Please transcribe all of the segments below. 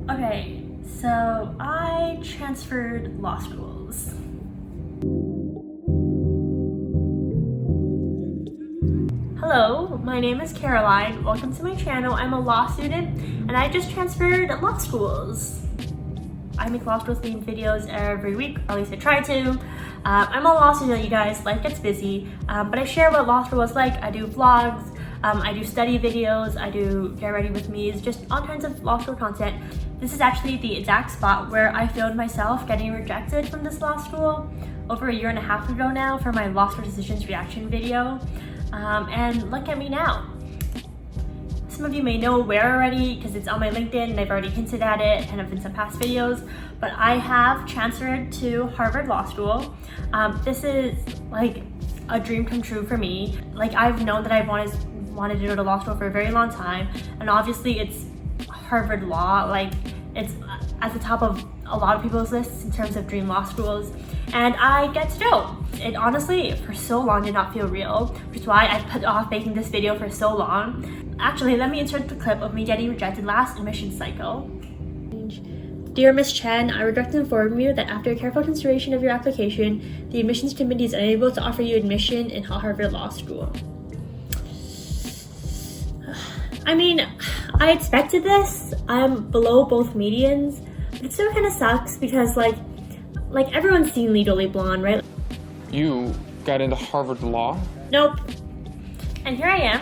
Okay, so I transferred law schools. Hello, my name is Caroline. Welcome to my channel. I'm a law student and I just transferred law schools. I make law school themed videos every week, or at least I try to. I'm a law student, you guys. Life gets busy, but I share what law school was like. I do vlogs, I do study videos, I do get ready with me's, just all kinds of law school content. This is actually the exact spot where I filmed myself getting rejected from this law school over 1.5 years ago now for my law school decisions reaction video. And look at me now. Some of you may know where already because it's on my LinkedIn and I've already hinted at it kind of in some past videos, but I have transferred to Harvard Law School. This is like a dream come true for me. Like, I've known that I've wanted to go to law school for a very long time, and obviously it's Harvard Law. Like, it's at the top of a lot of people's lists in terms of dream law schools, and I get to go. It honestly, for so long, did not feel real, which is why I put off making this video for so long. Actually, let me insert the clip of me getting rejected last admission cycle. Dear Ms. Chen, I regret to inform you that after careful consideration of your application, the admissions committee is unable to offer you admission in Harvard Law School. I mean, I expected this. I'm below both medians, but it still kind of sucks because like everyone's seen Legally Blonde, right? You got into Harvard Law? Nope. And here I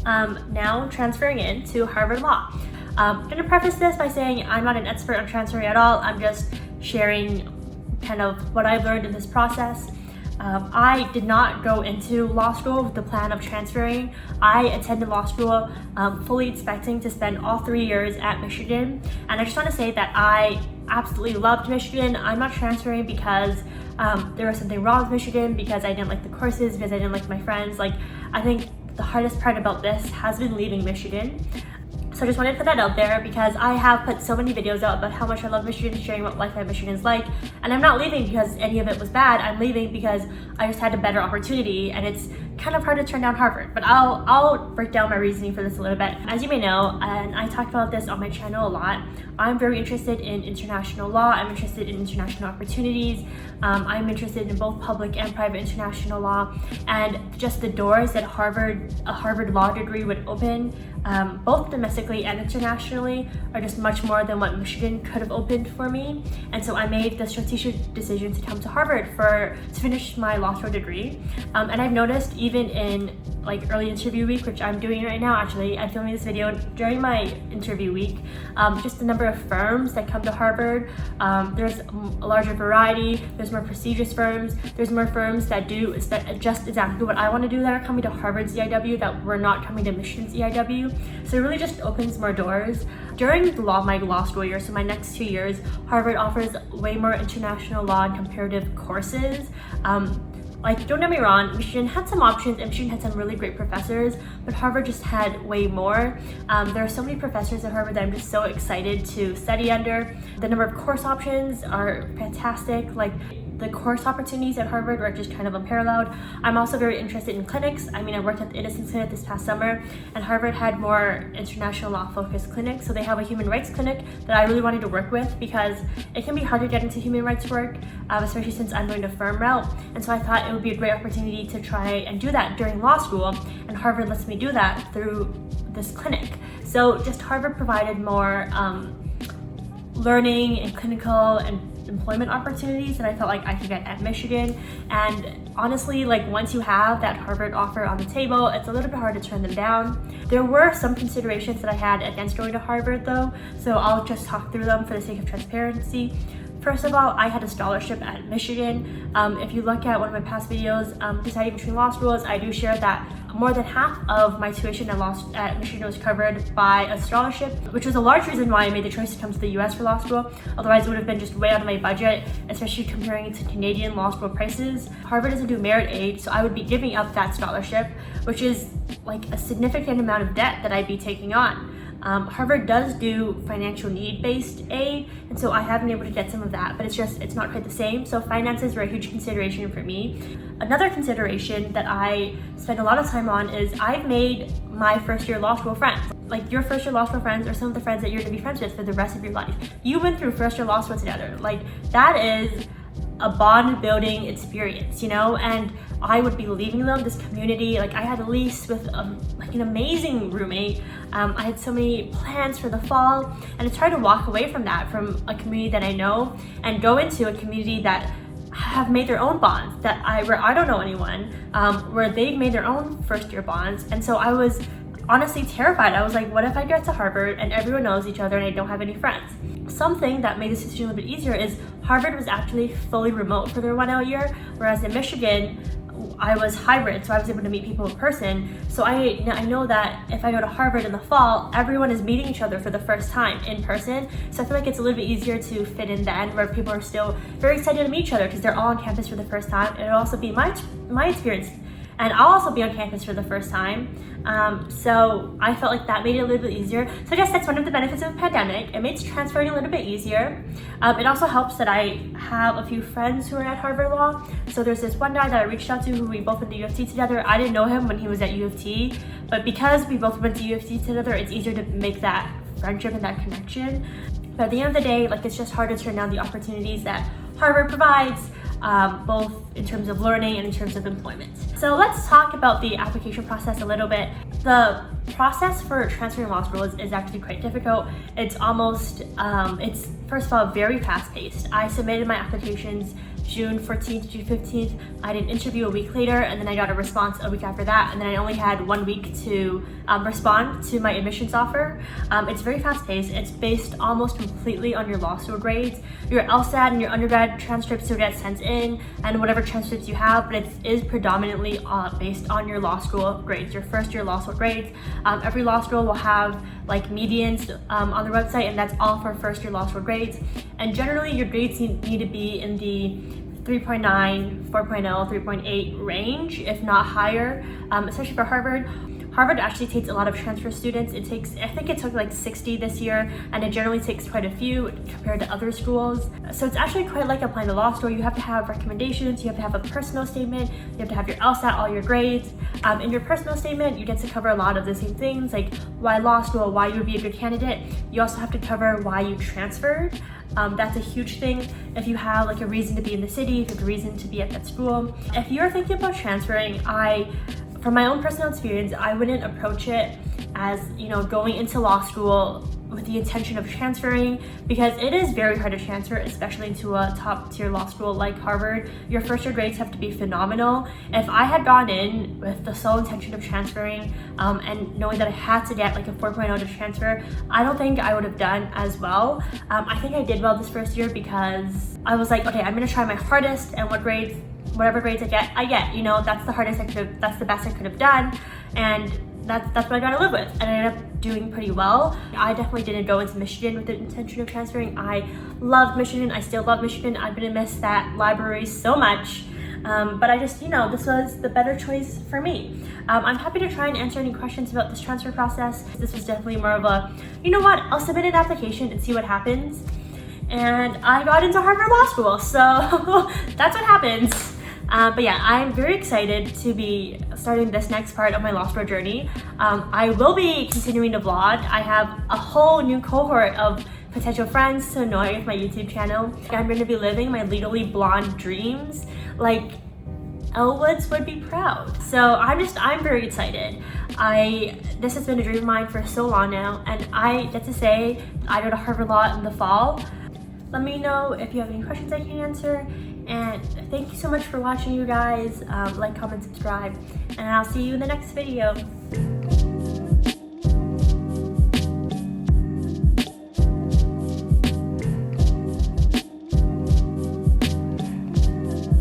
am, now transferring in to Harvard Law. I'm gonna preface this by saying I'm not an expert on transferring at all. I'm just sharing kind of what I've learned in this process. I did not go into law school with the plan of transferring. I attended law school fully expecting to spend all 3 years at Michigan. And I just want to say that I absolutely loved Michigan. I'm not transferring because there was something wrong with Michigan, because I didn't like the courses, because I didn't like my friends. Like, I think the hardest part about this has been leaving Michigan. So I just wanted to put that out there because I have put so many videos out about how much I love Michigan, sharing what life at Michigan is like. And I'm not leaving because any of it was bad. I'm leaving because I just had a better opportunity, and it's kind of hard to turn down Harvard. But I'll break down my reasoning for this a little bit. As you may know, and I talked about this on my channel a lot, I'm very interested in international law. I'm interested in international opportunities. I'm interested in both public and private international law, and just the doors that a Harvard law degree would open, both domestically and internationally, are just much more than what Michigan could have opened for me. And so I made the strategic decision to come to Harvard to finish my law school degree. And I've noticed even in like early interview week, which I'm doing right now, actually, I'm filming this video during my interview week, just the number of firms that come to Harvard, there's a larger variety, there's more prestigious firms, there's more firms that do just exactly what I want to do that are coming to Harvard's EIW that were not coming to Michigan's EIW. So it really just opens more doors. During my law school year, so my next 2 years, Harvard offers way more international law and comparative courses. Like, don't get me wrong, Michigan had some options and Michigan had some really great professors, but Harvard just had way more. There are so many professors at Harvard that I'm just so excited to study under. The number of course options are fantastic. Like, the course opportunities at Harvard are just kind of unparalleled. I'm also very interested in clinics. I mean, I worked at the Innocence Clinic this past summer, and Harvard had more international law focused clinics. So they have a human rights clinic that I really wanted to work with because it can be hard to get into human rights work, especially since I'm going to firm route. And so I thought it would be a great opportunity to try and do that during law school, and Harvard lets me do that through this clinic. So just Harvard provided more learning and clinical and employment opportunities that I felt like I could get at Michigan. And honestly, like, once you have that Harvard offer on the table, it's a little bit hard to turn them down. There were some considerations that I had against going to Harvard though, so I'll just talk through them for the sake of transparency. First of all, I had a scholarship at Michigan. If you look at one of my past videos, deciding between law schools, I do share that more than half of my tuition at Michigan was covered by a scholarship, which was a large reason why I made the choice to come to the US for law school. Otherwise, it would have been just way out of my budget, especially comparing it to Canadian law school prices. Harvard doesn't do merit aid, so I would be giving up that scholarship, which is like a significant amount of debt that I'd be taking on. Harvard does do financial need-based aid, and so I have been able to get some of that, but it's not quite the same. So finances were a huge consideration for me. Another consideration that I spend a lot of time on is I've made my first year law school friends. Like, your first year law school friends are some of the friends that you're gonna be friends with for the rest of your life. You went through first year law school together. Like, that is a bond building experience, you know? And I would be leaving them, this community. Like, I had a lease with like an amazing roommate. I had so many plans for the fall, and it's hard to walk away from that, from a community that I know, and go into a community that have made their own bonds where I don't know anyone, where they've made their own first year bonds. And so I was honestly terrified. I was like, what if I get to Harvard and everyone knows each other and I don't have any friends? Something that made this decision a little bit easier is Harvard was actually fully remote for their 1 out year, whereas in Michigan, I was hybrid, so I was able to meet people in person. So I know that if I go to Harvard in the fall, everyone is meeting each other for the first time in person. So I feel like it's a little bit easier to fit in then, where people are still very excited to meet each other because they're all on campus for the first time. It'll also be my experience, and I'll also be on campus for the first time. So I felt like that made it a little bit easier. So I guess that's one of the benefits of the pandemic. It makes transferring a little bit easier. It also helps that I have a few friends who are at Harvard Law. So there's this one guy that I reached out to who we both went to U of T together. I didn't know him when he was at U of T, but because we both went to U of T together, it's easier to make that friendship and that connection. But at the end of the day, like, it's just hard to turn down the opportunities that Harvard provides, both in terms of learning and in terms of employment. So let's talk about the application process a little bit. The process for transferring law school is actually quite difficult. It's almost, it's first of all very fast-paced. I submitted my applications June 14th, June 15th. I did an interview a week later, and then I got a response a week after that, and then I only had 1 week to respond to my admissions offer. It's very fast-paced. It's based almost completely on your law school grades. Your LSAT and your undergrad transcripts will get sent in, and whatever transcripts you have, but it is predominantly based on your law school grades, your first year law school grades. Every law school will have like medians on their website, and that's all for first year law school grades. And generally your grades need to be in the 3.9, 4.0, 3.8 range, if not higher, especially for Harvard. Harvard actually takes a lot of transfer students. I think it took like 60 this year, and it generally takes quite a few compared to other schools. So it's actually quite like applying to law school. You have to have recommendations, you have to have a personal statement, you have to have your LSAT, all your grades. In your personal statement, you get to cover a lot of the same things, like why law school, why you would be a good candidate. You also have to cover why you transferred. That's a huge thing. If you have like a reason to be in the city, if you have a reason to be at that school. If you're thinking about transferring, from my own personal experience, I wouldn't approach it as, you know, going into law school with the intention of transferring, because it is very hard to transfer, especially into a top tier law school like Harvard. Your first year grades have to be phenomenal. If I had gone in with the sole intention of transferring and knowing that I had to get like a 4.0 to transfer, I don't think I would have done as well. I think I did well this first year because I was like, okay, I'm gonna try my hardest, and whatever grades I get, you know, that's the hardest that's the best I could have done, and that's what I got to live with, and I ended up doing pretty well. I definitely didn't go into Michigan with the intention of transferring. I loved Michigan, I still love Michigan. I'm gonna miss that library so much, but I just, you know, this was the better choice for me. I'm happy to try and answer any questions about this transfer process. This was definitely more of a, you know what, I'll submit an application and see what happens. And I got into Harvard Law School, so that's what happens. But yeah, I'm very excited to be starting this next part of my law school journey. I will be continuing to vlog. I have a whole new cohort of potential friends to annoy with my YouTube channel. I'm going to be living my legally blonde dreams like Elwoods would be proud. So I'm very excited. This has been a dream of mine for so long now, and I get to say I go to Harvard Law in the fall. Let me know if you have any questions I can answer. And thank you so much for watching, you guys. Like, comment, subscribe, and I'll see you in the next video.